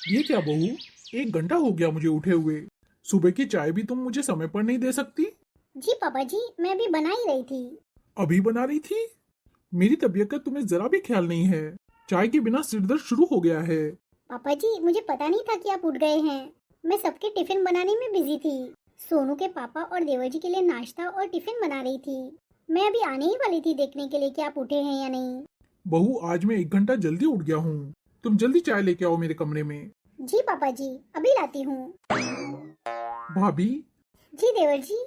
ये क्या बहू, 1 घंटा हो गया मुझे उठे हुए। सुबह की चाय भी तुम मुझे समय पर नहीं दे सकती? जी पापा जी, मैं भी बना ही रही थी। अभी बना रही थी? मेरी तबीयत का तुम्हें जरा भी ख्याल नहीं है। चाय के बिना सिर दर्द शुरू हो गया है। पापा जी, मुझे पता नहीं था कि आप उठ गए हैं। मैं सबके टिफिन बनाने में बिजी थी। सोनू के पापा और देवर जी के लिए नाश्ता और टिफिन बना रही थी। मैं अभी आने ही वाली थी देखने के लिए कि आप उठे हैं या नहीं। बहू, आज मैं 1 घंटा जल्दी उठ गया हूँ। तुम जल्दी चाय लेके आओ मेरे कमरे में। जी पापा जी, अभी लाती हूँ। भाभी। जी देवर जी।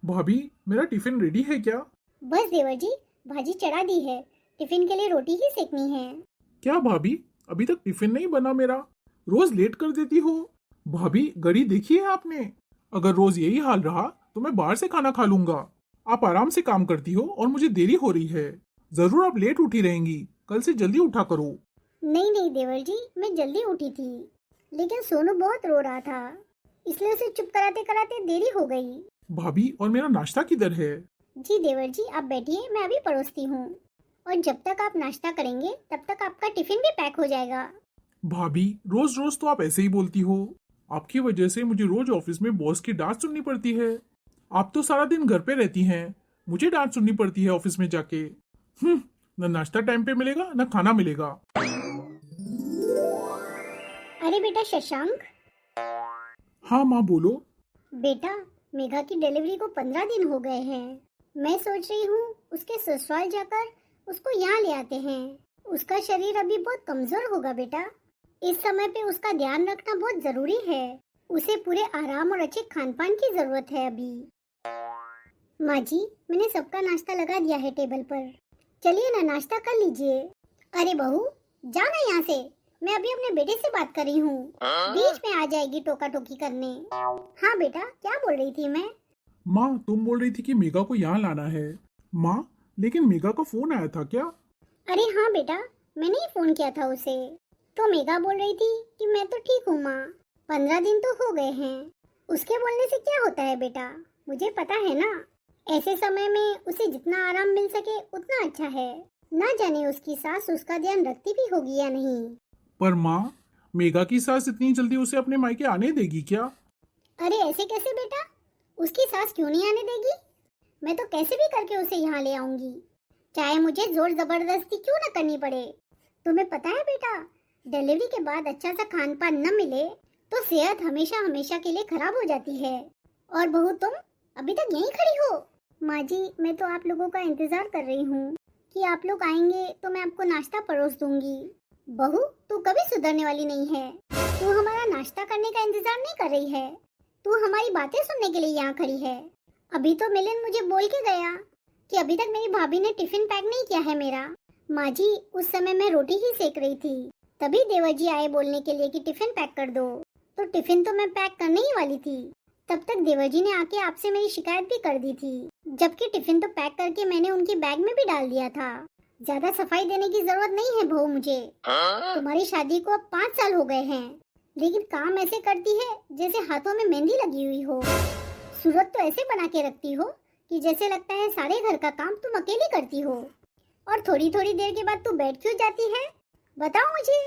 भाभी, मेरा टिफिन रेडी है क्या? बस देवर जी, भाजी चढ़ा दी है। टिफिन के लिए रोटी ही सेकनी है। क्या भाभी, अभी तक टिफिन नहीं बना मेरा? रोज लेट कर देती हो। भाभी, घड़ी देखी है आपने? अगर रोज यही हाल रहा तो मैं बाहर से खाना खा लूंगा। आप आराम से काम करती हो और मुझे देरी हो रही है। जरूर आप लेट उठी रहेंगी। कल से जल्दी उठा करो। नहीं नहीं देवर जी, मैं जल्दी उठी थी, लेकिन सोनू बहुत रो रहा था, इसलिए उसे चुप कराते कराते देरी हो गई। भाभी, और मेरा नाश्ता किधर है? जी देवर जी, आप बैठिए, मैं अभी परोसती हूँ। और जब तक आप नाश्ता करेंगे तब तक आपका टिफिन भी पैक हो जाएगा। भाभी, रोज रोज तो आप ऐसे ही बोलती हो। आपकी वजह से मुझे रोज ऑफिस में बॉस की डांट सुननी पड़ती है। आप तो सारा दिन घर पे रहती हैं, मुझे डांट सुननी पड़ती है ऑफिस में जाके। न नाश्ता टाइम पे मिलेगा न खाना मिलेगा। अरे बेटा शशांक। हाँ माँ, बोलो। बेटा, मेघा की डिलीवरी को 15 दिन हो गए हैं। मैं सोच रही हूँ उसके ससुराल जाकर उसको यहाँ ले आते हैं। उसका शरीर अभी बहुत कमजोर होगा बेटा। इस समय पे उसका ध्यान रखना बहुत जरूरी है। उसे पूरे आराम और अच्छे खान पान की जरूरत है अभी। माँ जी, मैंने सबका नाश्ता लगा दिया है टेबल पर। चलिए ना, नाश्ता कर लीजिए। अरे बहू, जाना यहाँ से। मैं अभी अपने बेटे से बात कर रही हूँ। बीच में आ जाएगी टोका टोकी करने। हाँ बेटा, क्या बोल रही थी मैं? माँ, तुम बोल रही थी कि मेघा को यहाँ लाना है। माँ, लेकिन मेघा का फोन आया था क्या? अरे हाँ बेटा, मैंने ही फोन किया था उसे। तो मेघा बोल रही थी कि मैं तो ठीक हूँ माँ, 15 दिन तो हो गए हैं। उसके बोलने से क्या होता है बेटा, मुझे पता है ना। ऐसे समय में उसे जितना आराम मिल सके उतना अच्छा है। ना जाने उसकी सास उसका ध्यान रखती भी होगी या नहीं। पर माँ, मेघा की सास इतनी जल्दी उसे अपने मायके आने देगी क्या? अरे ऐसे कैसे बेटा, उसकी सास क्यों नहीं आने देगी? मैं तो कैसे भी करके उसे यहाँ ले आऊंगी, चाहे मुझे जोर जबरदस्ती क्यों ना करनी पड़े। तुम्हें पता है बेटा, डिलीवरी के बाद अच्छा सा खान पान न मिले तो सेहत हमेशा हमेशा के लिए खराब हो जाती है। और बहू, तुम अभी तक यहीं खड़ी हो? माँ जी, मैं तो आप लोगों का इंतजार कर रही हूँ कि आप लोग आएंगे तो मैं आपको नाश्ता परोस दूंगी। बहू, तू कभी सुधरने वाली नहीं है। तू हमारा नाश्ता करने का इंतजार नहीं कर रही है, तू हमारी बातें सुनने के लिए यहाँ खड़ी है। अभी तो मिलन मुझे बोल के गया कि अभी तक मेरी भाभी ने टिफिन पैक नहीं किया है मेरा। माँ जी, उस समय मैं रोटी ही सेक रही थी, तभी देवर जी आए बोलने के लिए कि टिफिन पैक कर दो। तो टिफिन तो मैं पैक करने ही वाली थी, तब तक देवर जी ने आके आपसे मेरी शिकायत भी कर दी थी। जबकि टिफिन तो पैक करके मैंने उनके बैग में भी डाल दिया था। ज्यादा सफाई देने की जरूरत नहीं है बहू मुझे। तुम्हारी शादी को अब 5 साल हो गए हैं, लेकिन काम ऐसे करती है जैसे हाथों में मेहंदी लगी हुई हो। सूरत तो ऐसे बना के रखती हो कि जैसे लगता है सारे घर का काम तुम अकेली करती हो। और थोड़ी थोड़ी देर के बाद तू बैठ क्यों जाती है, बताओ मुझे।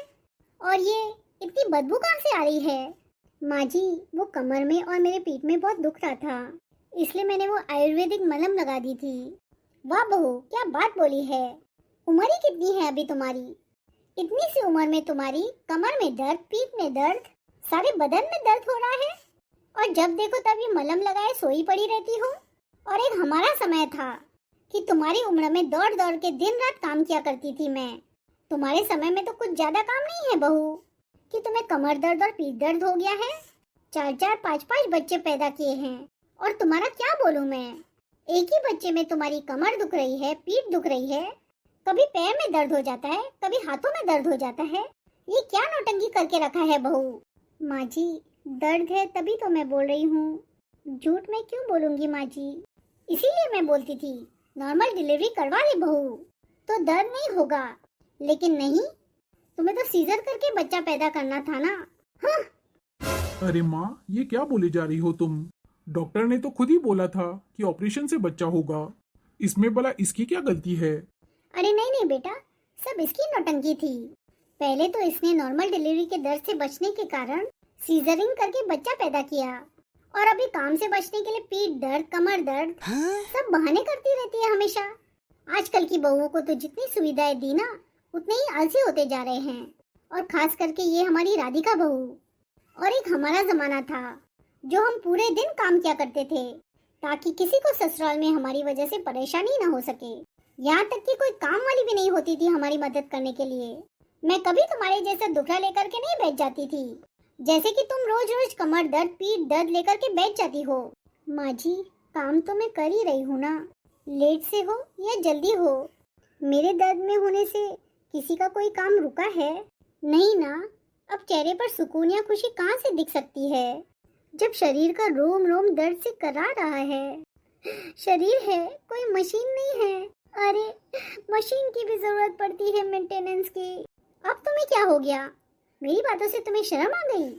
और ये इतनी बदबू कहाँ से आ रही है? माँ जी, वो कमर में और मेरे पीठ में बहुत दुख रहा था, इसलिए मैंने वो आयुर्वेदिक मलहम लगा दी थी। वाह बहू, क्या बात बोली है। उम्र ही कितनी है अभी तुम्हारी? इतनी सी उम्र में तुम्हारी कमर में दर्द, पीठ में दर्द, सारे बदन में दर्द हो रहा है, और जब देखो तब ये मलहम लगाए सोई पड़ी रहती हो। और एक हमारा समय था कि तुम्हारी उम्र में दौड़ दौड़ के दिन रात काम किया करती थी मैं। तुम्हारे समय में तो कुछ ज्यादा काम नहीं है बहू कि तुम्हें कमर दर्द और पीठ दर्द हो गया है। 4-4, 5-5 बच्चे पैदा किए हैं, और तुम्हारा क्या बोलूं मैं। एक ही बच्चे में तुम्हारी कमर दुख रही है, पीठ दुख रही है, कभी पैर में दर्द हो जाता है, कभी हाथों में दर्द हो जाता है। ये क्या नौटंकी करके रखा है बहू? माँ जी, दर्द है तभी तो मैं बोल रही हूँ, झूठ मैं क्यों बोलूंगी माँ जी। इसीलिए मैं बोलती थी नॉर्मल डिलीवरी करवा ले बहू, तो दर्द नहीं होगा। लेकिन नहीं, तुम्हें तो सीजर करके बच्चा पैदा करना था ना। हाँ। अरे माँ, ये क्या बोले जा रही हो तुम? डॉक्टर ने तो खुद ही बोला था कि ऑपरेशन से बच्चा होगा। इसमें भला इसकी क्या गलती है? अरे नहीं नहीं बेटा, सब इसकी नौटंकी थी। पहले तो इसने नॉर्मल डिलीवरी के दर्द से बचने के कारण सीजरिंग करके बच्चा पैदा किया, और अभी काम से बचने के लिए पीठ दर्द, कमर दर्द, सब बहाने करती रहती है हमेशा। आजकल की बहुओं को तो जितनी सुविधाएं दी ना, उतने ही आलसी होते जा रहे हैं। और खास करके ये हमारी राधिका बहू। और एक हमारा जमाना था जो हम पूरे दिन काम किया करते थे ताकि किसी को ससुराल में हमारी वजह से परेशानी ना हो सके। यहाँ तक कि कोई काम वाली भी नहीं होती थी हमारी मदद करने के लिए। मैं कभी तुम्हारे जैसा दुखड़ा लेकर के नहीं बैठ जाती थी, जैसे कि तुम रोज रोज कमर दर्द, पीठ दर्द लेकर के बैठ जाती हो। माँ जी, काम तो मैं कर ही रही हूँ ना, लेट से हो या जल्दी हो, मेरे दर्द में होने से किसी का कोई काम रुका है? नहीं ना। अब चेहरे पर सुकून या खुशी कहाँ से दिख सकती है जब शरीर का रोम रोम दर्द से करा रहा है। शरीर है, कोई मशीन नहीं है। अरे मशीन की भी जरूरत पड़ती है मेंटेनेंस की। अब तुम्हें क्या हो गया? मेरी बातों से तुम्हें शर्म आ गई?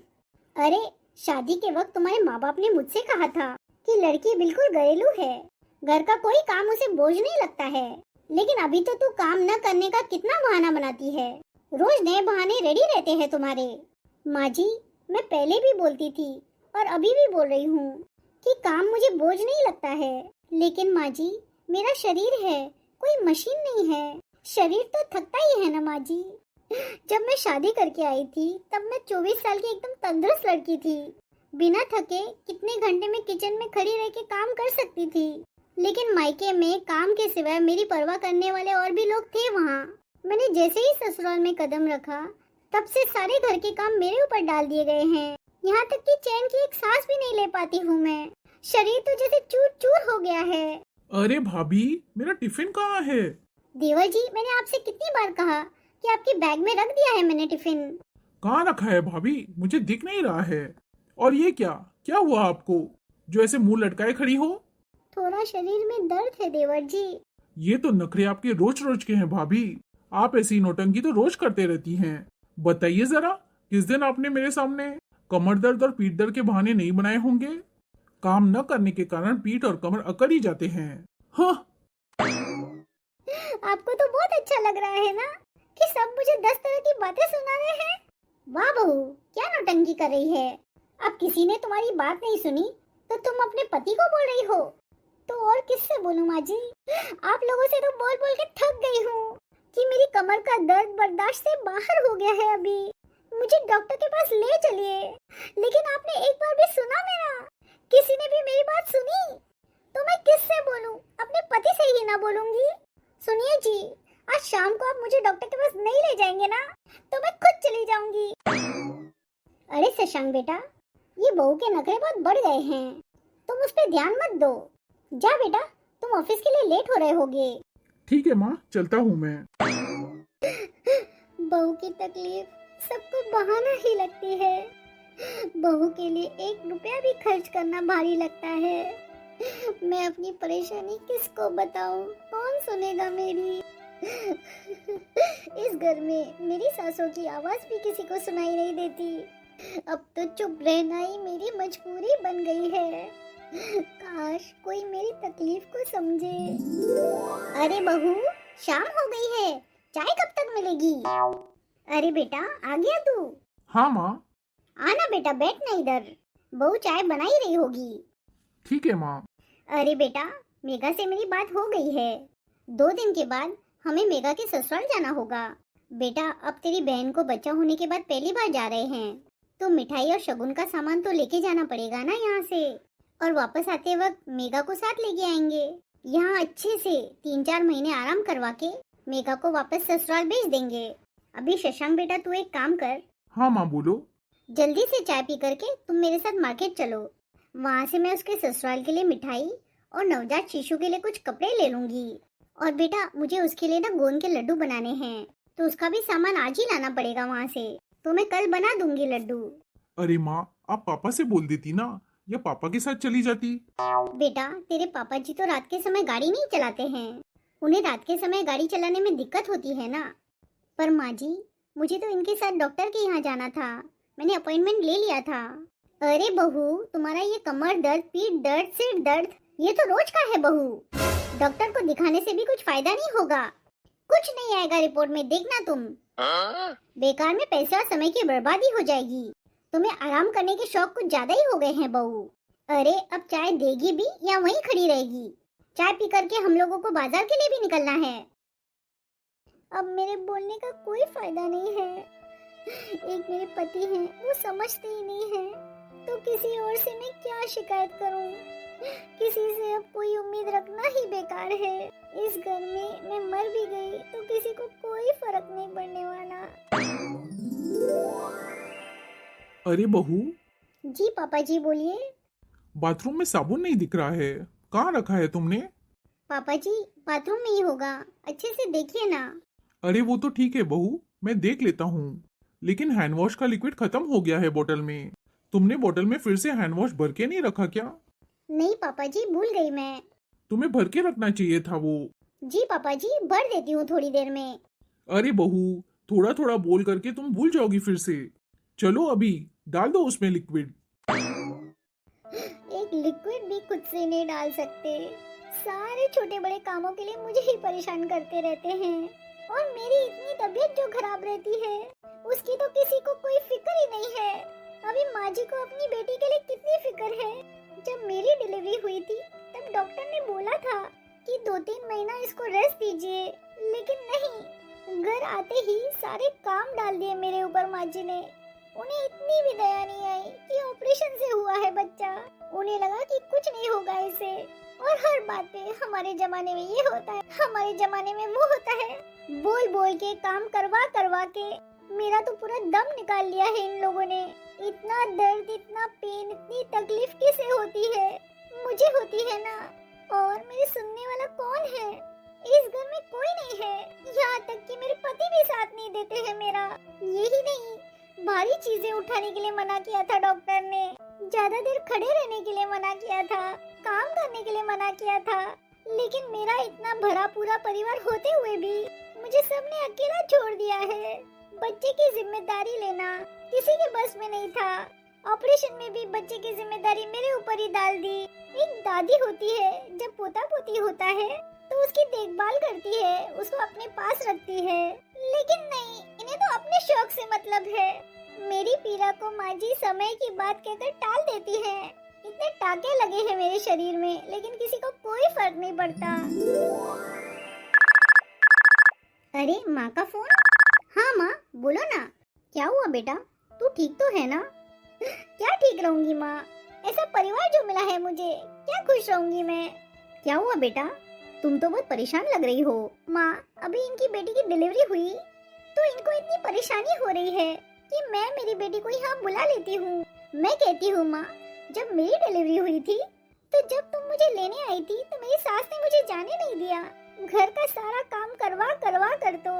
अरे शादी के वक्त तुम्हारे माँ बाप ने मुझसे कहा था कि लड़की बिल्कुल घरेलू है, घर का कोई काम उसे बोझ नहीं लगता है। लेकिन अभी तो तू काम न करने का कितना बहाना बनाती है। रोज नए बहाने रेडी रहते हैं तुम्हारे। माँ जी, मैं पहले भी बोलती थी और अभी भी बोल रही हूँ कि काम मुझे बोझ नहीं लगता है। लेकिन माँ जी, मेरा शरीर है, कोई मशीन नहीं है। शरीर तो थकता ही है ना माँ जी। जब मैं शादी करके आई थी तब मैं 24 साल की एकदम तंदुरुस्त लड़की थी। बिना थके कितने घंटे में किचन में खड़ी रह के काम कर सकती थी। लेकिन मायके में काम के सिवाय मेरी परवाह करने वाले और भी लोग थे वहाँ। मैंने जैसे ही ससुराल में कदम रखा तब से सारे घर के काम मेरे ऊपर डाल दिए गए हैं। यहाँ तक कि चैन की एक सांस भी नहीं ले पाती हूँ मैं। शरीर तो जैसे चूर चूर हो गया है। अरे भाभी, मेरा टिफिन कहाँ है? देवर जी, मैंने आपसे कितनी बार कहा कि आपके बैग में रख दिया है मैंने टिफिन। कहाँ रखा है भाभी? मुझे दिख नहीं रहा है। और ये क्या क्या हुआ आपको जो ऐसे मुंह लटकाए खड़ी हो? थोड़ा शरीर में दर्द है देवर जी। ये तो नखरे आपके रोज रोज के हैं भाभी। आप ऐसी नौटंकी तो रोज करते रहती हैं। बताइए जरा, किस दिन आपने मेरे सामने कमर दर्द और पीठ दर्द के बहाने नहीं बनाए होंगे? काम न करने के कारण पीठ और कमर अकड़ ही जाते हैं। हाँ। आपको तो बहुत अच्छा लग रहा है ना कि सब मुझे 10 तरह की बातें सुना रहे हैं। वाह बहू, क्या नौटंकी कर रही है। अब किसी ने तुम्हारी बात नहीं सुनी तो तुम अपने पति को बोल रही हो, तो और किससे बोलूं माँ जी। आप लोगों से तो बोल बोल के थक गई हूँ कि मेरी कमर का दर्द बर्दाश्त से बाहर हो गया है। अभी मुझे डॉक्टर के पास ले चलिए। लेकिन आपने एक बार भी सुना मेरा? किसी ने भी मेरी बात सुनी? तो मैं किससे बोलूं? अपने पति से ही ना बोलूंगी। सुनिए जी, आज शाम को आप मुझे डॉक्टर के पास नहीं ले जाएंगे ना, तो मैं खुद चली जाऊंगी। अरे शशांक बेटा, ये बहू के नखरे बहुत बढ़ गए हैं। तुम उस पर ध्यान मत दो। जा बेटा, तुम ऑफिस के लिए लेट हो रहे होगे। ठीक है माँ, चलता हूँ मैं। बहू की तकलीफ सबको बहाना ही लगती है। बहू के लिए 1 रुपया भी खर्च करना भारी लगता है। मैं अपनी परेशानी किसको बताऊं? कौन सुनेगा मेरी? इस घर में मेरी सासों की आवाज भी किसी को सुनाई नहीं देती। अब तो चुप रहना ही मेरी मजबूरी बन गई है। काश कोई मेरी तकलीफ को समझे। अरे बहू, शाम हो गई है, चाय कब तक मिलेगी? अरे बेटा, आ गया तू? हाँ माँ। आना बेटा, बैठना इधर। बहू चाय बना ही रही होगी। ठीक है माँ। अरे बेटा, मेघा से मेरी बात हो गई है। 2 दिन के बाद हमें मेघा के ससुराल जाना होगा। बेटा, अब तेरी बहन को बच्चा होने के बाद पहली बार जा रहे हैं, तो मिठाई और शगुन का सामान तो लेके जाना पड़ेगा ना यहाँ से। और वापस आते वक्त मेघा को साथ लेके आएंगे। यहाँ अच्छे से 3-4 महीने आराम करवा के मेघा को वापस ससुराल भेज देंगे। अभी शशांक बेटा, तू एक काम कर। हाँ माँ, बोलो। जल्दी से चाय पी करके तुम मेरे साथ मार्केट चलो। वहाँ से मैं उसके ससुराल के लिए मिठाई और नवजात शिशु के लिए कुछ कपड़े ले लूंगी। और बेटा, मुझे उसके लिए ना गोंद के लड्डू बनाने हैं, तो उसका भी सामान आज ही लाना पड़ेगा वहाँ से। तो मैं कल बना दूंगी लड्डू। अरे माँ, आप पापा से बोल देती ना, या पापा के साथ चली जाती। बेटा, तेरे पापा जी तो रात के समय गाड़ी नहीं चलाते हैं। उन्हें रात के समय गाड़ी चलाने में दिक्कत होती है ना। पर माँ जी, मुझे तो इनके साथ डॉक्टर के यहाँ जाना था। मैंने अपॉइंटमेंट ले लिया था। अरे बहू, तुम्हारा ये कमर दर्द, पीठ दर्द, सिर दर्द, ये तो रोज का है बहू। डॉक्टर को दिखाने से भी कुछ फायदा नहीं होगा। कुछ नहीं आएगा रिपोर्ट में, देखना तुम। बेकार में पैसे और समय की बर्बादी हो जाएगी। तुम्हें आराम करने के शौक कुछ ज्यादा ही हो गए हैं बहू। अरे अब चाय देगी भी या वहीं खड़ी रहेगी? चाय पी करके हम लोगों को बाजार के लिए भी निकलना है। अब मेरे बोलने का कोई फायदा नहीं है। एक मेरे पति हैं, वो समझते ही नहीं है, तो किसी और से मैं क्या शिकायत करूं? किसी से अब कोई उम्मीद रखना ही बेकार है। इस घर में मैं मर भी गई तो किसी को कोई फर्क नहीं पड़ने वाला। अरे बहू। जी पापा जी, बोलिए। बाथरूम में साबुन नहीं दिख रहा है, कहाँ रखा है तुमने? पापा जी, बाथरूम में ही होगा, अच्छे से देखिए ना। अरे वो तो ठीक है बहू, मैं देख लेता हूँ, लेकिन हैंड वॉश का लिक्विड खत्म हो गया है बोतल में। तुमने बोतल में फिर से हैंड वॉश भर के नहीं रखा क्या? नहीं पापा जी, भूल गई मैं। तुम्हें भर के रखना चाहिए था वो। जी पापा जी, भर देती हूँ थोड़ी देर में। अरे बहू, थोड़ा थोड़ा बोल करके तुम भूल जाओगी फिर से। चलो अभी डाल दो उसमें लिक्विड। एक लिक्विड भी खुद से नहीं डाल सकते। सारे छोटे बड़े कामों के लिए मुझे ही परेशान करते रहते हैं। और मेरी इतनी तबीयत जो खराब रहती है, उसकी तो किसी को कोई फिक्र ही नहीं है। अभी माँ जी को अपनी बेटी के लिए कितनी फिक्र है। जब मेरी डिलीवरी हुई थी तब डॉक्टर ने बोला था कि 2-3 महीना इसको रेस्ट दीजिए, लेकिन नहीं, घर आते ही सारे काम डाल दिए मेरे ऊपर माँ जी ने। उन्हें इतनी भी दया नहीं आई कि ऑपरेशन से हुआ है बच्चा। उन्हें लगा कि कुछ नहीं होगा इसे। और हर बात पे हमारे जमाने में ये होता है, हमारे जमाने में वो होता है। बोल बोल के, काम करवा करवा के मेरा तो पूरा दम निकाल लिया है इन लोगों ने। इतना दर्द, इतना पेन, इतनी तकलीफ किसे होती है? मुझे होती है ना। और मेरे सुनने वाला कौन है? इस घर में कोई नहीं है। यहाँ तक कि मेरे पति भी साथ नहीं देते हैं मेरा। यही नहीं, भारी चीजें उठाने के लिए मना किया था डॉक्टर ने, ज्यादा देर खड़े रहने के लिए मना किया था, काम करने के लिए मना किया था। लेकिन मेरा इतना भरा पूरा परिवार होते हुए भी मुझे सबने अकेला छोड़ दिया है। बच्चे की जिम्मेदारी लेना किसी के बस में नहीं था। ऑपरेशन में भी बच्चे की जिम्मेदारी मेरे ऊपर ही डाल दी। एक दादी होती है, जब पोता पोती होता है तो उसकी देखभाल करती है, उसको अपने पास रखती है। लेकिन नहीं, इन्हें तो अपने शौक से मतलब है। मेरी पीड़ा को माँ जी समय की बात कहकर टाल देती है। इतने टाके लगे हैं मेरे शरीर में, लेकिन किसी को कोई फर्क नहीं पड़ता। अरे माँ का फोन। हाँ माँ, बोलो ना। क्या हुआ बेटा, तू ठीक तो है ना? क्या ठीक रहूंगी माँ, ऐसा परिवार जो मिला है मुझे, क्या खुश रहूंगी मैं। क्या हुआ बेटा, तुम तो बहुत परेशान लग रही हो। माँ, अभी इनकी बेटी की डिलीवरी हुई तो इनको इतनी परेशानी हो रही है कि मैं मेरी बेटी को यहाँ बुला लेती हूँ। मैं कहती हूँ माँ, जब मेरी डिलीवरी हुई थी तो जब तुम मुझे लेने आई थी तो मेरी सास ने मुझे जाने नहीं दिया। घर का सारा काम करवा करवा कर तो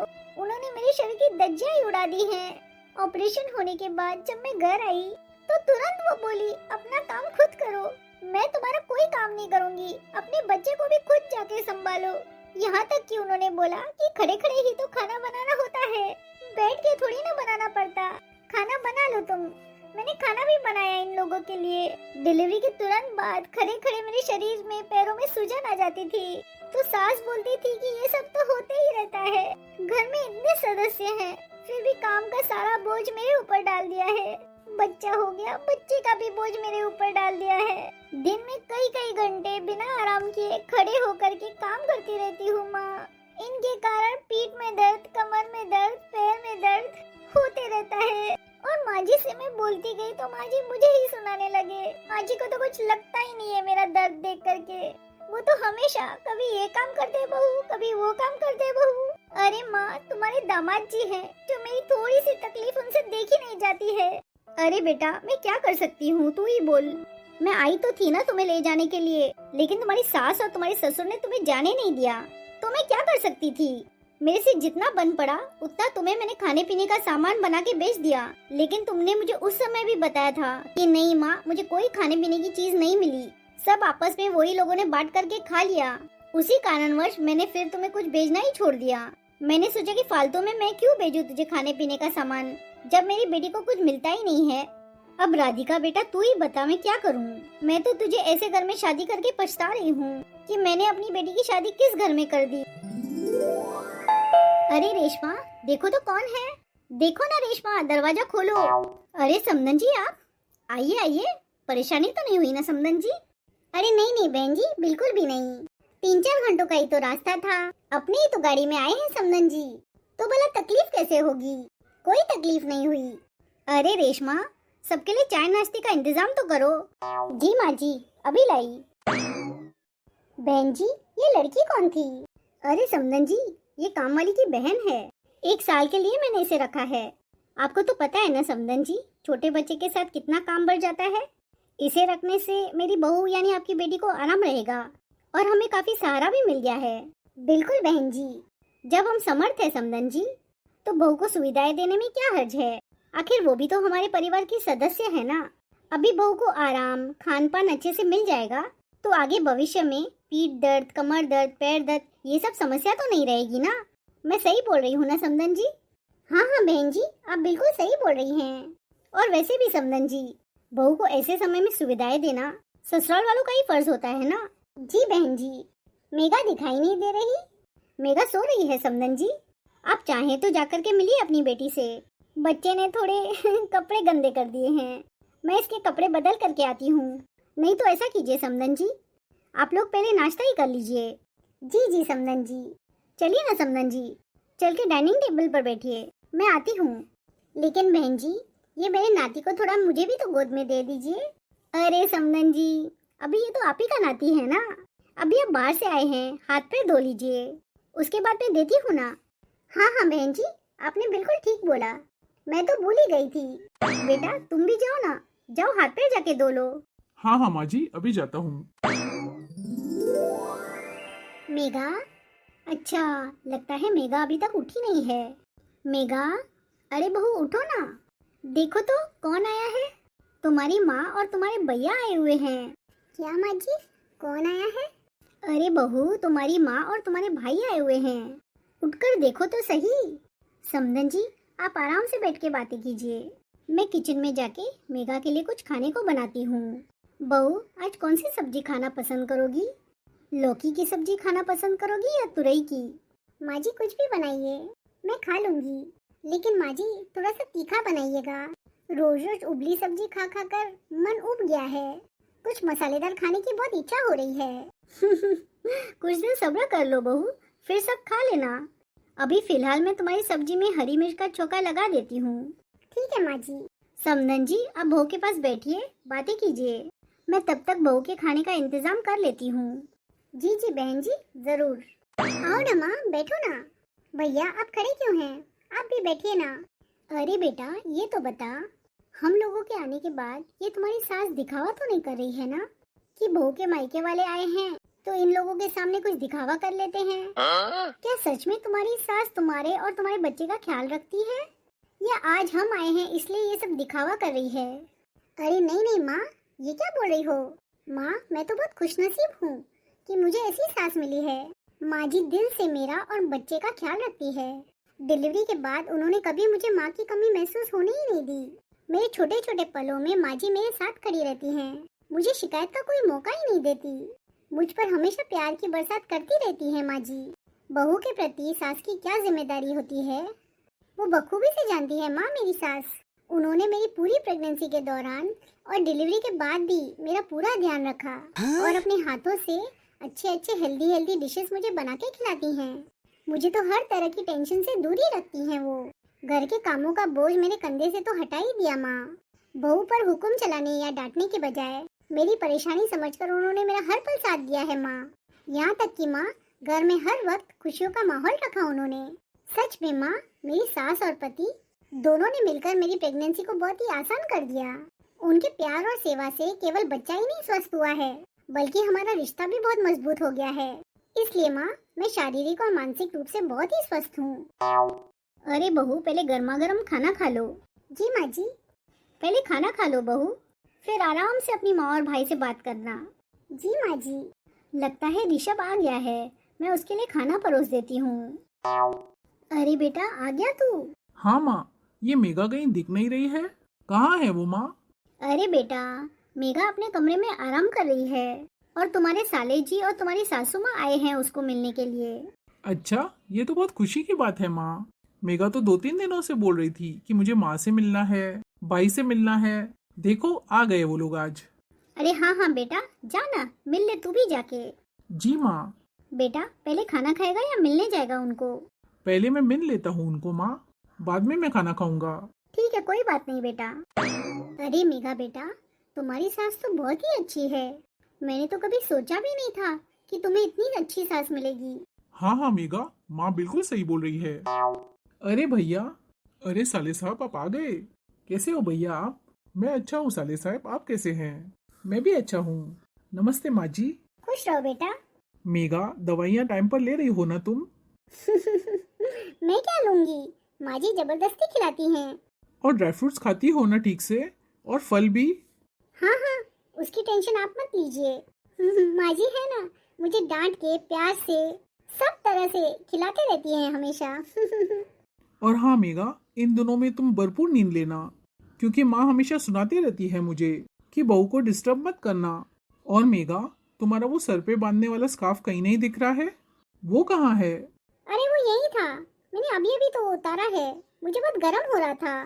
उन्होंने मेरे शरीर की धज्जियां ही उड़ा दी हैं। ऑपरेशन होने के बाद जब मैं घर आई तो तुरंत वो बोली, अपना काम खुद करो, मैं तुम्हारा कोई काम नहीं करूंगी, अपने बच्चे को भी खुद जाके संभालो। यहाँ तक कि उन्होंने बोला कि खड़े खड़े ही तो खाना बनाना होता है, बैठ के थोड़ी ना बनाना पड़ता, खाना बना लो तुम। मैंने खाना भी बनाया इन लोगों के लिए। डिलीवरी के तुरंत बाद खड़े खड़े मेरे शरीर में, पैरों में सूजन आ जाती थी तो सास बोलती थी कि ये सब तो होते ही रहता है, घर में इतने सदस्य हैं, फिर भी काम का सारा बोझ मेरे ऊपर डाल दिया है। बच्चा हो गया, बच्चे का भी बोझ मेरे ऊपर डाल दिया है। दिन में कई कई घंटे बिना आराम किए खड़े होकर के काम करती रहती हूँ माँ। इनके कारण पीठ में दर्द, कमर में दर्द, पैर में दर्द होते रहता है। और माँ जी से मैं बोलती गई तो माँ जी मुझे ही सुनाने लगे। माँ जी को तो कुछ लगता ही नहीं है मेरा दर्द देख करके। वो तो हमेशा कभी ये काम करते बहू, कभी वो काम करते बहू। अरे माँ, तुम्हारे दामाद जी हैं जो मेरी थोड़ी सी तकलीफ उनसे देखी नहीं जाती है। अरे बेटा, मैं क्या कर सकती हूँ, तू ही बोल। मैं आई तो थी ना तुम्हें ले जाने के लिए, लेकिन तुम्हारी सास और तुम्हारे ससुर ने तुम्हें जाने नहीं दिया। तो मैं क्या कर सकती थी? मेरे से जितना बन पड़ा उतना तुम्हें मैंने खाने पीने का सामान बना के बेच दिया। लेकिन तुमने मुझे उस समय भी बताया था कि नहीं माँ, मुझे कोई खाने पीने की चीज नहीं मिली, सब आपस में वही लोगों ने बांट करके खा लिया। उसी कारणवश मैंने फिर तुम्हें कुछ भेजना ही छोड़ दिया। मैंने सोचा कि फालतू में मैं क्यों भेजूं तुझे खाने पीने का सामान, जब मेरी बेटी को कुछ मिलता ही नहीं है। अब राधिका बेटा, तू ही बता मैं क्या करूं। मैं तो तुझे ऐसे घर में शादी करके पछता रही हूँ कि मैंने अपनी बेटी की शादी किस घर में कर दी। अरे रेशमा, देखो तो कौन है। देखो ना रेशमा, दरवाजा खोलो। अरे समदन जी, आप आइए आइए, परेशानी तो नहीं हुई ना समदन जी? अरे नहीं नहीं बहन जी, बिल्कुल भी नहीं। 3-4 घंटों का ही तो रास्ता था, अपने ही तो गाड़ी में आए हैं समदन जी, तो भला तकलीफ कैसे होगी? कोई तकलीफ नहीं हुई। अरे रेशमा, सबके लिए चाय नाश्ते का इंतजाम तो करो। जी माँ जी, अभी लाई। बहन जी, ये लड़की कौन थी? अरे समदन जी, ये काम वाली की बहन है। 1 साल के लिए मैंने इसे रखा है। आपको तो पता है ना समदन जी, छोटे बच्चे के साथ कितना काम बढ़ जाता है। इसे रखने से मेरी बहू यानी आपकी बेटी को आराम रहेगा और हमें काफी सहारा भी मिल गया है। बिल्कुल बहन जी, जब हम समर्थ है समदन जी, तो बहू को सुविधाएं देने में क्या हर्ज है? आखिर वो भी तो हमारे परिवार की सदस्य है ना। अभी बहू को आराम खान पान अच्छे से मिल जाएगा तो आगे भविष्य में पीठ दर्द, कमर दर्द, पैर दर्द, ये सब समस्या तो नहीं रहेगी ना। मैं सही बोल रही हूँ ना समदन जी? हाँ हाँ बहन जी, आप बिल्कुल सही बोल रही हैं। और वैसे भी समदन जी, बहू को ऐसे समय में सुविधाएं देना ससुराल वालों का ही फर्ज होता है ना। जी बहन जी। मेघा दिखाई नहीं दे रही? मेघा सो रही है समदन जी। आप चाहें तो जाकर के मिलिए अपनी बेटी से। बच्चे ने थोड़े कपड़े गंदे कर दिए हैं, मैं इसके कपड़े बदल करके आती हूँ। नहीं तो ऐसा कीजिए समदन जी, आप लोग पहले नाश्ता ही कर लीजिए। जी जी समदन जी। चलिए ना समदन जी, चल के डाइनिंग टेबल पर बैठिए, मैं आती हूँ। लेकिन बहन जी, ये मेरे नाती को थोड़ा मुझे भी तो गोद में दे दीजिए। अरे समदन जी, अभी ये तो आप ही का नाती है ना। अभी आप बाहर से आए हैं, हाथ पैर धो लीजिए, उसके बाद मैं देती हूँ ना। हाँ हाँ बहन जी, आपने बिल्कुल ठीक बोला, मैं तो भूल ही गई थी। बेटा तुम भी जाओ ना, जाओ हाथ पैर जाके धो लो। हाँ हाँ माँ जी, अभी जाता हूँ। मेघा, अच्छा लगता है मेघा अभी तक उठी नहीं है। मेघा, अरे बहू उठो ना, देखो तो कौन आया है। तुम्हारी माँ और तुम्हारे भैया आए हुए हैं। क्या माँ जी, कौन आया है? अरे बहू, तुम्हारी माँ और तुम्हारे भाई आए हुए हैं, उठकर देखो तो सही। समदन जी, आप आराम से बैठ के बातें कीजिए, मैं किचन में जाके मेघा के लिए कुछ खाने को बनाती हूँ। बहू, आज कौन सी सब्जी खाना पसंद करोगी? लौकी की सब्जी खाना पसंद करोगी या तुरई की? माँ जी कुछ भी बनाइए, मैं खा लूंगी, लेकिन माँ जी थोड़ा सा तीखा बनाइएगा। रोज रोज उबली सब्जी खा खा कर मन उब गया है, कुछ मसालेदार खाने की बहुत इच्छा हो रही है। कुछ दिन सब्र कर लो बहू, फिर सब खा लेना। अभी फिलहाल मैं तुम्हारी सब्जी में हरी मिर्च का छौंका लगा देती हूँ। ठीक है माँ जी। समदन जी, आप बहू के पास बैठिए, बातें कीजिए, मैं तब तक बहू के खाने का इंतजाम कर लेती हूँ। जी जी बहन जी, जरूर। आओ ना माँ, बैठो ना। भैया आप खड़े क्यों हैं, आप भी बैठिए ना। अरे बेटा, ये तो बता, हम लोगों के आने के बाद ये तुम्हारी सास दिखावा तो नहीं कर रही है ना, कि बहू के मायके वाले आए हैं तो इन लोगों के सामने कुछ दिखावा कर लेते हैं? क्या सच में तुम्हारी सास तुम्हारे और तुम्हारे बच्चे का ख्याल रखती है, या आज हम आए हैं इसलिए ये सब दिखावा कर रही है? अरे नहीं नहीं माँ, ये क्या बोल रही हो? माँ, मैं तो बहुत खुशनसीब हूँ कि मुझे ऐसी सास मिली है। माँ जी दिल से मेरा और बच्चे का ख्याल रखती है। डिलीवरी के बाद उन्होंने कभी मुझे माँ की कमी महसूस होने ही नहीं दी। मेरे छोटे छोटे पलों में माँ जी मेरे साथ खड़ी रहती हैं, मुझे शिकायत का कोई मौका ही नहीं देती, मुझ पर हमेशा प्यार की बरसात करती रहती है। माँ जी, बहू के प्रति सास की क्या जिम्मेदारी होती है वो बखूबी से जानती है माँ मेरी सास। उन्होंने मेरी पूरी प्रेगनेंसी के दौरान और डिलीवरी के बाद भी मेरा पूरा ध्यान रखा और अपने हाथों से अच्छे अच्छे हेल्दी डिशेस मुझे बना के खिलाती हैं। मुझे तो हर तरह की टेंशन से दूर ही रखती हैं वो। घर के कामों का बोझ मेरे कंधे से तो हटा ही दिया माँ। बहू पर हुक्म चलाने या डांटने के बजाय मेरी परेशानी समझकर उन्होंने मेरा हर पल साथ दिया है माँ। यहाँ तक कि माँ, घर में हर वक्त खुशियों का माहौल रखा उन्होंने। सच में माँ, मेरी सास और पति दोनों ने मिलकर मेरी प्रेगनेंसी को बहुत ही आसान कर दिया। उनके प्यार और सेवा से केवल बच्चा ही नहीं स्वस्थ हुआ है, बल्कि हमारा रिश्ता भी बहुत मजबूत हो गया है। इसलिए माँ, मैं शारीरिक और मानसिक रूप से बहुत ही स्वस्थ हूँ। अरे बहू, पहले गर्मा गर्म खाना खा लो। जी माँ जी। पहले खाना खा लो बहू, फिर आराम से अपनी माँ और भाई से बात करना। जी माँ जी। लगता है ऋषभ आ गया है, मैं उसके लिए खाना परोस देती हूँ। अरे बेटा, आ गया तू? हाँ माँ, ये मेघा कहीं दिख नहीं रही है, कहाँ है वो माँ? अरे बेटा, मेघा अपने कमरे में आराम कर रही है और तुम्हारे साले जी और तुम्हारी सासू माँ आए हैं उसको मिलने के लिए। अच्छा, ये तो बहुत खुशी की बात है माँ। मेगा तो 2-3 दिनों से बोल रही थी कि मुझे माँ से मिलना है, भाई से मिलना है। देखो आ गए वो लोग आज। अरे हाँ हाँ बेटा, जा ना, मिल ले तू भी जाके। जी माँ। बेटा पहले खाना खाएगा या मिलने जाएगा उनको? पहले मैं मिल लेता हूँ उनको माँ, बाद में मैं खाना खाऊंगा। ठीक है, कोई बात नहीं बेटा। अरे मेघा बेटा, तुम्हारी सास तो बहुत ही अच्छी है। मैंने तो कभी सोचा भी नहीं था कि तुम्हें इतनी अच्छी सास मिलेगी। हाँ हाँ मेगा, माँ बिल्कुल सही बोल रही है। अरे भैया, अरे साले साहब आप आ गए। कैसे हो भैया आप? मैं अच्छा हूँ साले साहब, आप कैसे हैं? मैं भी अच्छा हूँ। नमस्ते माँ जी। खुश रहो बेटा। मेगा, दवाइयाँ टाइम पर ले रही हो ना तुम? मैं क्या लूंगी, माँ जी जबरदस्ती खिलाती हैं। और ड्राई फ्रूट्स खाती हो ना ठीक से? और फल भी? हाँ हाँ, उसकी टेंशन आप मत लीजिए। माँ जी है ना, मुझे डांट के प्यार से सब तरह से खिलाते रहती हैं हमेशा। और हाँ मेगा, इन दिनों में तुम भरपूर नींद लेना, क्योंकि माँ हमेशा सुनाती रहती है मुझे कि बहू को डिस्टर्ब मत करना। और मेगा, तुम्हारा वो सर पे बांधने वाला स्कार्फ कहीं नहीं दिख रहा है, वो कहाँ है? अरे वो यही था, मैंने अभी अभी तो उतारा है, मुझे बहुत गर्म हो रहा था।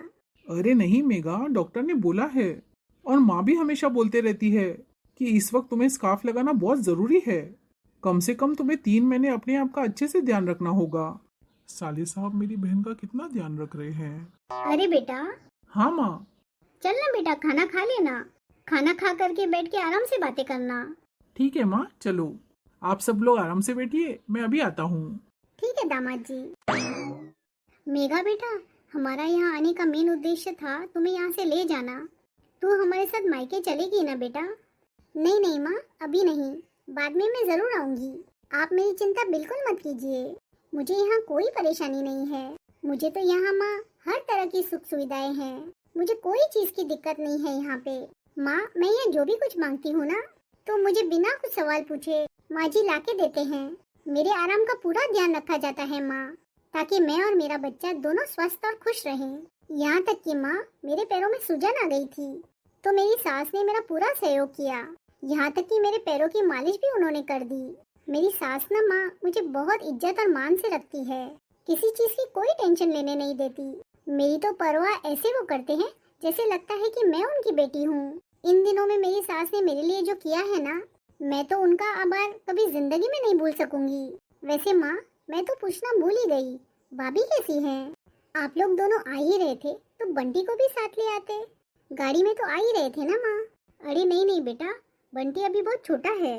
अरे नहीं मेगा, डॉक्टर ने बोला है। और माँ भी हमेशा बोलते रहती है कि इस वक्त तुम्हें स्कार्फ लगाना बहुत जरूरी है। कम से कम तुम्हें 3 महीने अपने आप का अच्छे से ध्यान रखना होगा। साले साहब मेरी बहन का कितना ध्यान रख रहे हैं। अरे बेटा, हाँ माँ। चल ना बेटा, खाना खा लेना। खाना खा करके बैठ के आराम से बातें करना। ठीक है माँ, चलो आप सब लोग आराम से बैठिए, मैं अभी आता हूँ। ठीक है दामाद जी। मेघा बेटा, हमारा यहाँ आने का मेन उद्देश्य था तुम्हें यहाँ से ले जाना। तू हमारे साथ मायके चलेगी ना बेटा? नहीं नहीं माँ, अभी नहीं, बाद में मैं जरूर आऊंगी। आप मेरी चिंता बिल्कुल मत कीजिए, मुझे यहाँ कोई परेशानी नहीं है। मुझे तो यहाँ माँ हर तरह की सुख सुविधाएं हैं, मुझे कोई चीज की दिक्कत नहीं है यहाँ पे। माँ, मैं यहाँ जो भी कुछ मांगती हूँ ना, तो मुझे बिना कुछ सवाल पूछे माँ जी लाके देते हैं। मेरे आराम का पूरा ध्यान रखा जाता है माँ, ताकि मैं और मेरा बच्चा दोनों स्वस्थ और खुश रहें। यहाँ तक कि माँ, मेरे पैरों में सूजन आ गई थी तो मेरी सास ने मेरा पूरा सहयोग किया। यहाँ तक कि मेरे पैरों की मालिश भी उन्होंने कर दी। मेरी सास ना माँ मुझे बहुत इज्जत और मान से रखती है, किसी चीज की कोई टेंशन लेने नहीं देती। मेरी तो परवाह ऐसे वो करते हैं जैसे लगता है कि मैं उनकी बेटी हूँ। इन दिनों में मेरी सास ने मेरे लिए जो किया है ना, मैं तो उनका आभार कभी जिंदगी में नहीं भूल सकूंगी। वैसे माँ, मैं तो पूछना भूल ही गई, भाभी कैसी हैं? आप लोग दोनों आ ही रहे थे तो बंटी को भी साथ ले आते, गाड़ी में तो आ ही रहे थे ना माँ। अरे नहीं नहीं बेटा, बंटी अभी बहुत छोटा है,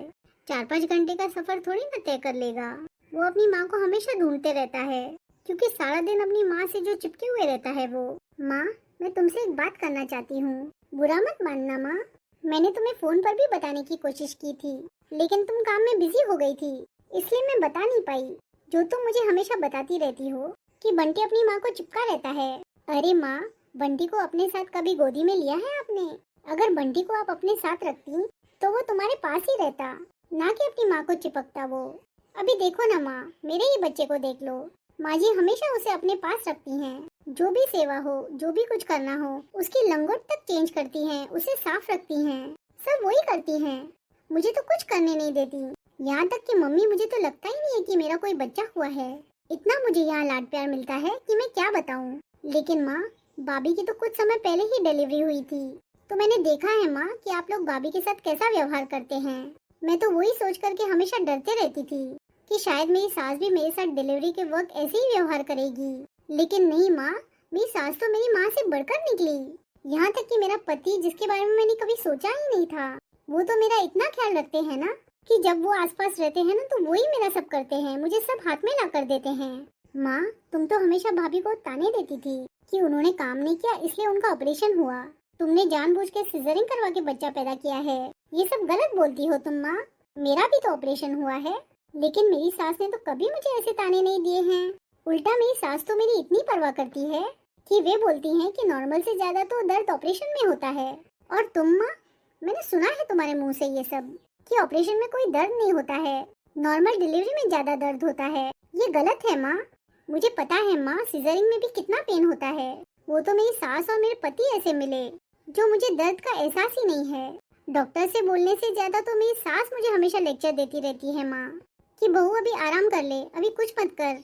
4-5 घंटे का सफर थोड़ी ना तय कर लेगा। वो अपनी माँ को हमेशा ढूंढते रहता है, क्योंकि सारा दिन अपनी माँ से जो चिपके हुए रहता है वो। माँ, मैं तुमसे एक बात करना चाहती हूँ, बुरा मत मानना माँ। मैंने तुम्हें फोन पर भी बताने की कोशिश की थी, लेकिन तुम काम में बिजी हो गई थी, इसलिए मैं बता नहीं पाई। जो तुम मुझे हमेशा बताती रहती हो कि बंटी अपनी माँ को चिपका रहता है। अरे माँ, बंटी को अपने साथ कभी गोदी में लिया है आपने? अगर बंटी को आप अपने साथ रखती तो वो तुम्हारे पास ही रहता, ना कि अपनी माँ को चिपकता वो। अभी देखो ना माँ, मेरे ही बच्चे को देख लो, माँ जी हमेशा उसे अपने पास रखती हैं। जो भी सेवा हो, जो भी कुछ करना हो, उसकी लंगोट तक चेंज करती हैं, उसे साफ रखती हैं, सब वही करती हैं। मुझे तो कुछ करने नहीं देती। यहाँ तक कि मम्मी, मुझे तो लगता ही नहीं है कि मेरा कोई बच्चा हुआ है। इतना मुझे यहाँ लाड प्यार मिलता है कि मैं क्या बताऊँ। लेकिन माँ, भाभी की तो कुछ समय पहले ही डिलीवरी हुई थी, तो मैंने देखा है माँ कि आप लोग भाभी के साथ कैसा व्यवहार करते हैं। मैं तो वही सोच करके हमेशा डरते रहती थी कि शायद मेरी सास भी मेरे साथ डिलीवरी के वक्त ऐसे ही व्यवहार करेगी। लेकिन नहीं माँ, मेरी सास तो मेरी माँ से बढ़कर निकली। यहाँ तक कि मेरा पति, जिसके बारे में मैंने कभी सोचा ही नहीं था, वो तो मेरा इतना ख्याल रखते हैं ना कि जब वो आसपास रहते हैं ना तो वही मेरा सब करते हैं, मुझे सब हाथ में ला कर देते हैं। माँ, तुम तो हमेशा भाभी को ताने देती थी कि उन्होंने काम नहीं किया इसलिए उनका ऑपरेशन हुआ, तुमने जानबूझ के सिजरिंग करवा के बच्चा पैदा किया है, ये सब गलत बोलती हो तुम माँ। मेरा भी तो ऑपरेशन हुआ है, लेकिन मेरी सास ने तो कभी मुझे ऐसे ताने नहीं दिए हैं। उल्टा मेरी सास तो मेरी इतनी परवाह करती है कि वे बोलती हैं कि नॉर्मल से ज्यादा तो दर्द ऑपरेशन में होता है। और तुम माँ, मैंने सुना है तुम्हारे मुंह से ये सब कि ऑपरेशन में कोई दर्द नहीं होता है, नॉर्मल डिलीवरी में ज्यादा दर्द होता है। ये गलत है माँ, मुझे पता है माँ, सिजरिंग में भी कितना पेन होता है। वो तो मेरी सास और मेरे पति ऐसे मिले जो मुझे दर्द का एहसास ही नहीं है। डॉक्टर से बोलने से ज्यादा तो मेरी सास मुझे हमेशा लेक्चर देती रहती है माँ। कि बहू अभी आराम कर ले, अभी कुछ मत कर,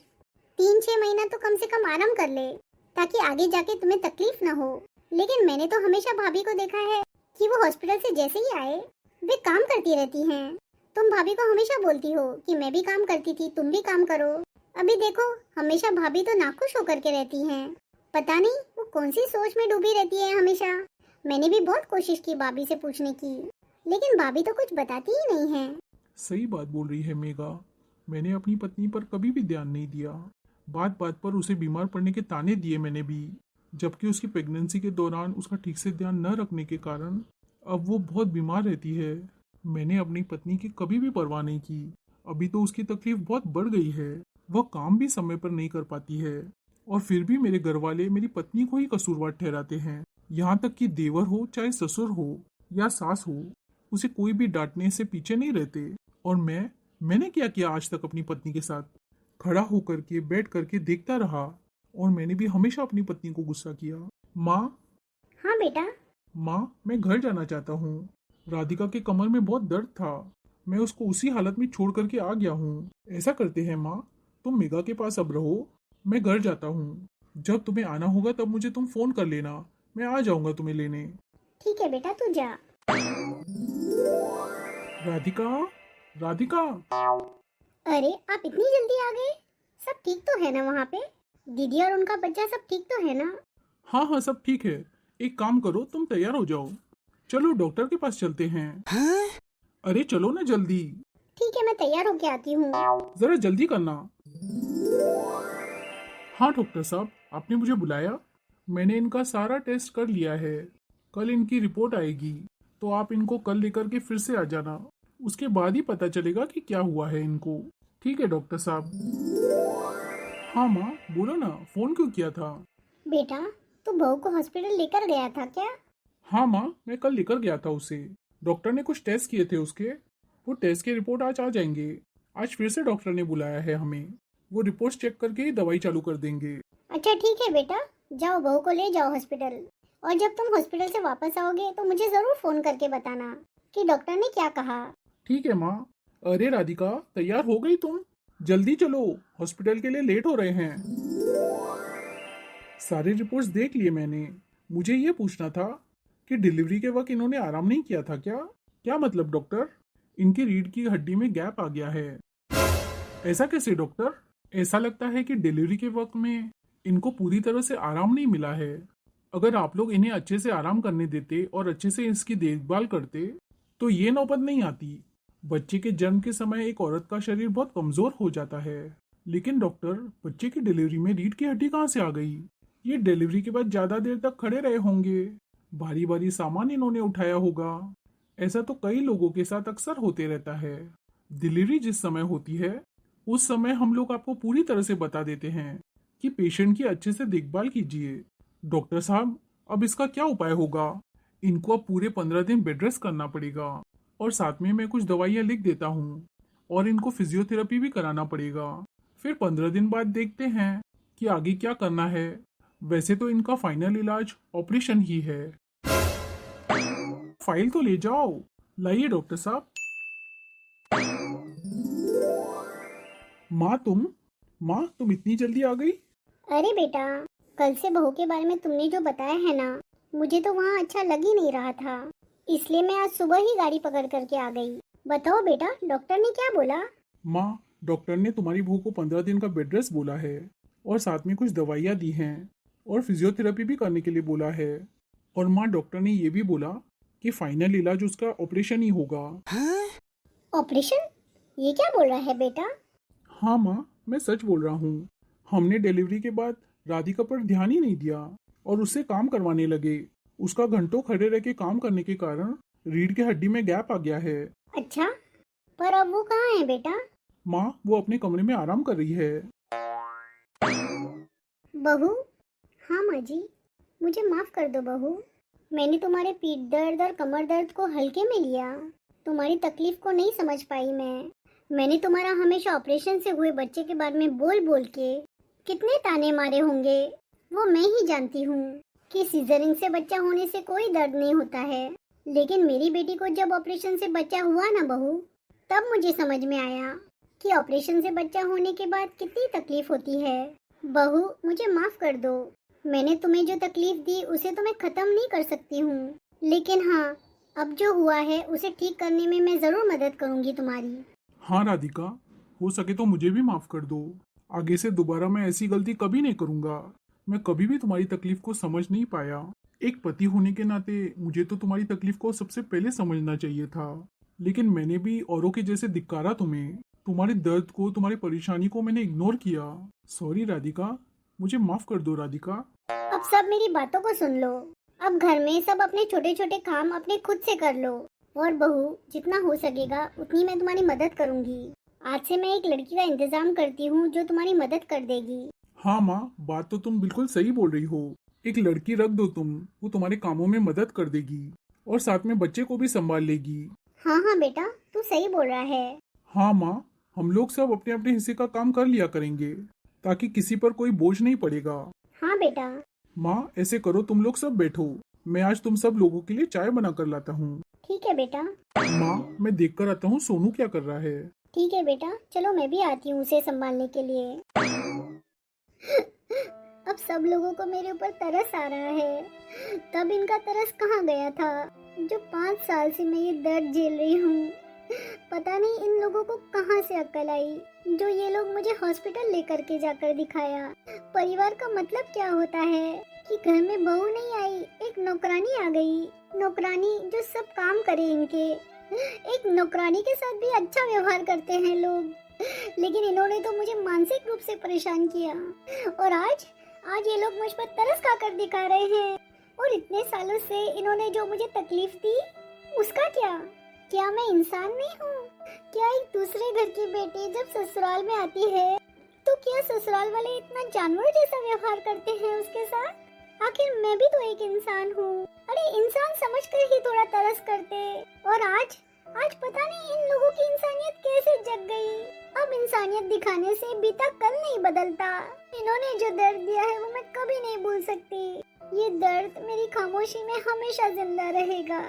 3-6 महीना तो कम से कम आराम कर ले ताकि आगे जाके तुम्हें तकलीफ ना हो। लेकिन मैंने तो हमेशा भाभी को देखा है कि वो हॉस्पिटल से जैसे ही आए वे काम करती रहती हैं। तुम भाभी को हमेशा बोलती हो कि मैं भी काम करती थी, तुम भी काम करो। अभी देखो, हमेशा भाभी तो नाखुश होकर के रहती हैं। पता नहीं वो कौन सी सोच में डूबी रहती है हमेशा। मैंने भी बहुत कोशिश की भाभी से पूछने की, लेकिन भाभी तो कुछ बताती ही नहीं है। सही बात बोल रही है मेघा। मैंने अपनी पत्नी पर कभी भी ध्यान नहीं दिया। बात बात पर उसे बीमार पड़ने के ताने दिए मैंने भी, जबकि उसकी प्रेगनेंसी के दौरान उसका ठीक से ध्यान न रखने के कारण अब वो बहुत बीमार रहती है। मैंने अपनी पत्नी की कभी भी परवाह नहीं की। अभी तो उसकी तकलीफ बहुत बढ़ गई है। वह काम भी समय पर नहीं कर पाती है और फिर भी मेरे घर वाले मेरी पत्नी को ही कसूरवार ठहराते हैं। यहाँ तक कि देवर हो, चाहे ससुर हो या सास हो, उसे कोई भी डांटने से पीछे नहीं रहते। और मैंने क्या किया आज तक अपनी पत्नी के साथ? खड़ा होकर के बैठ करके देखता रहा और मैंने भी हमेशा अपनी पत्नी को गुस्सा किया। माँ, हाँ बेटा। माँ, मैं घर जाना चाहता हूँ। राधिका के कमर में बहुत दर्द था, मैं उसको उसी हालत में छोड़ करके आ गया हूँ। ऐसा करते हैं माँ, तुम मेघा के पास अब रहो, मैं घर जाता हूँ। जब तुम्हें आना होगा तब मुझे तुम फोन कर लेना, मैं आ जाऊंगा तुम्हें लेने। ठीक है बेटा, तू जा। राधिका, राधिका। अरे आप इतनी जल्दी आ गए? सब ठीक तो है ना वहाँ पे? दीदी और उनका बच्चा सब ठीक तो है ना? हाँ हाँ, सब ठीक है। एक काम करो, तुम तैयार हो जाओ, चलो डॉक्टर के पास चलते हैं। अरे चलो ना जल्दी। ठीक है, मैं तैयार होके आती हूँ। जरा जल्दी करना। हाँ डॉक्टर साहब, आपने मुझे बुलाया? मैंने इनका सारा टेस्ट कर लिया है। कल इनकी रिपोर्ट आएगी, तो आप इनको कल लेकर के फिर से आ जाना। उसके बाद ही पता चलेगा कि क्या हुआ है इनको। ठीक है डॉक्टर साहब। हाँ माँ, बोलो ना, फोन क्यों किया था? बेटा, तू बहू को हॉस्पिटल लेकर गया था क्या? हाँ माँ, मैं कल लेकर गया था उसे। डॉक्टर ने कुछ टेस्ट किए थे उसके, वो टेस्ट के रिपोर्ट आज आ जाएंगे। आज फिर से डॉक्टर ने बुलाया है हमें, वो रिपोर्ट्स चेक करके ही दवाई चालू कर देंगे। अच्छा ठीक है बेटा, जाओ बहू को ले जाओ हॉस्पिटल। और जब तुम हॉस्पिटल से वापस आओगे तो मुझे जरूर फोन करके बताना कि डॉक्टर ने क्या कहा। ठीक है माँ। अरे राधिका, तैयार हो गई तुम? जल्दी चलो, हॉस्पिटल के लिए लेट हो रहे हैं। सारे रिपोर्ट्स देख लिए मैंने। मुझे ये पूछना था कि डिलीवरी के वक्त इन्होंने आराम नहीं किया था क्या? क्या मतलब डॉक्टर? इनकी रीढ़ की हड्डी में गैप आ गया है। ऐसा कैसे डॉक्टर? ऐसा लगता है कि डिलीवरी के वक्त में इनको पूरी तरह से आराम नहीं मिला है। अगर आप लोग इन्हें अच्छे से आराम करने देते और अच्छे से इसकी देखभाल करते तो ये नौबत नहीं आती। बच्चे के जन्म के समय एक औरत का शरीर बहुत कमजोर हो जाता है, लेकिन डॉक्टर, बच्चे की डिलीवरी में रीढ़ की हड्डी कहाँ से आ गई? ये डिलीवरी के बाद ज्यादा देर तक खड़े रहे होंगे, भारी भारी सामान इन्होंने उठाया होगा। ऐसा तो कई लोगों के साथ अक्सर होते रहता है। डिलीवरी जिस समय होती है उस समय हम लोग आपको पूरी तरह से बता देते हैं कि पेशेंट की अच्छे से देखभाल कीजिए। डॉक्टर साहब, अब इसका क्या उपाय होगा? इनको अब पूरे 15 दिन बेड रेस्ट करना पड़ेगा और साथ में मैं कुछ दवाइयाँ लिख देता हूँ और इनको फिजियोथेरेपी भी कराना पड़ेगा। फिर 15 दिन बाद देखते हैं कि आगे क्या करना है। वैसे तो इनका फाइनल इलाज ऑपरेशन ही है। फाइल तो ले जाओ। लाइए डॉक्टर साहब। माँ तुम इतनी जल्दी आ गई? अरे बेटा, कल से बहू के बारे में तुमने जो बताया है ना, मुझे तो वहाँ अच्छा लग ही नहीं रहा था, इसलिए मैं आज सुबह ही गाड़ी पकड़ करके आ गई। बताओ बेटा, डॉक्टर ने क्या बोला? माँ, डॉक्टर ने तुम्हारी बहू को 15 दिन का बेड रेस्ट बोला है और साथ में कुछ दवाइयाँ दी हैं और फिजियोथेरेपी भी करने के लिए बोला है। और माँ, डॉक्टर ने ये भी बोला कि फाइनल इलाज उसका ऑपरेशन ही होगा। ऑपरेशन? ये क्या बोल रहा है बेटा? हाँ माँ, मैं सच बोल रहा हूँ। हमने डिलीवरी के बाद राधिका पर ध्यान ही नहीं दिया और उससे काम करवाने लगे। उसका घंटों खड़े रह के काम करने के कारण रीढ़ की हड्डी में गैप आ गया है। अच्छा, पर अब वो कहाँ है बेटा? माँ, वो अपने कमरे में आराम कर रही है। बहू? हाँ माँ जी, मुझे माफ कर दो बहू। मैंने तुम्हारे पीठ दर्द और कमर दर्द को हल्के में लिया, तुम्हारी तकलीफ को नहीं समझ पाई। मैंने तुम्हारा हमेशा ऑपरेशन से हुए बच्चे के बारे में बोल बोल के कितने ताने मारे होंगे, वो मैं ही जानती हूँ कि सीजरिंग से बच्चा होने से कोई दर्द नहीं होता है। लेकिन मेरी बेटी को जब ऑपरेशन से बच्चा हुआ ना बहू, तब मुझे समझ में आया कि ऑपरेशन से बच्चा होने के बाद कितनी तकलीफ होती है। बहू, मुझे माफ कर दो। मैंने तुम्हें जो तकलीफ दी उसे तो मैं खत्म नहीं कर सकती हूँ, लेकिन हाँ, अब जो हुआ है उसे ठीक करने में मैं जरूर मदद करूंगी तुम्हारी। हाँ राधिका, हो सके तो मुझे भी माफ कर दो। आगे से दोबारा मैं ऐसी गलती कभी नहीं करूंगा। मैं कभी भी तुम्हारी तकलीफ को समझ नहीं पाया। एक पति होने के नाते मुझे तो तुम्हारी तकलीफ को सबसे पहले समझना चाहिए था, लेकिन मैंने भी औरों के जैसे धिक्कारा तुम्हें। तुम्हारे दर्द को, तुम्हारी परेशानी को मैंने इग्नोर किया। सॉरी राधिका, मुझे माफ कर दो राधिका। अब सब मेरी बातों को सुन लो। अब घर में सब अपने छोटे छोटे काम अपने खुद से कर लो। और बहू, जितना हो सकेगा उतनी मैं तुम्हारी मदद करूंगी। आज से मैं एक लड़की का इंतजाम करती हूँ जो तुम्हारी मदद कर देगी। हाँ माँ, बात तो तुम बिल्कुल सही बोल रही हो। एक लड़की रख दो तुम, वो तुम्हारे कामों में मदद कर देगी और साथ में बच्चे को भी संभाल लेगी। हाँ हाँ बेटा, तू सही बोल रहा है। हाँ माँ, हम लोग सब अपने अपने हिस्से का काम कर लिया करेंगे ताकि किसी पर कोई बोझ नहीं पड़ेगा। हाँ बेटा। माँ, ऐसे करो, तुम लोग सब बैठो, मैं आज तुम सब लोगों के लिए चाय बना कर लाता हूँ। ठीक है बेटा। माँ, मैं देख कर आता हूँ सोनू क्या कर रहा है। ठीक है बेटा, चलो मैं भी आती हूँ उसे संभालने के लिए। अब सब लोगों को मेरे ऊपर तरस आ रहा है। तब इनका तरस कहाँ गया था, जो 5 साल से मैं ये दर्द झेल रही हूँ। पता नहीं इन लोगों को कहाँ से अक्ल आई, जो ये लोग मुझे हॉस्पिटल लेकर के जाकर दिखाया। परिवार का मतलब क्या होता है कि घर में बहू नहीं आई, एक नौकरानी आ गई। नौकरानी जो सब काम करे इनके। एक नौकरानी के साथ भी अच्छा व्यवहार करते हैं लोग, लेकिन इन्होंने तो मुझे मानसिक रूप से परेशान किया। और आज ये लोग मुझ पर तरस खाकर दिखा रहे हैं। और इतने सालों से इन्होंने जो मुझे तकलीफ दी, उसका क्या मैं इंसान नहीं हूँ? क्या एक दूसरे घर की बेटी जब ससुराल में आती है तो क्या ससुराल वाले इतना जानवर जैसा व्यवहार करते हैं उसके साथ? आखिर मैं भी तो एक इंसान हूँ। अरे इंसान समझकर ही थोड़ा तरस करते। और आज पता नहीं इन लोगों की इंसानियत कैसे जग गई। अब इंसानियत दिखाने से बीता कल नहीं बदलता। इन्होंने जो दर्द दिया है वो मैं कभी नहीं भूल सकती। ये दर्द मेरी खामोशी में हमेशा जिंदा रहेगा।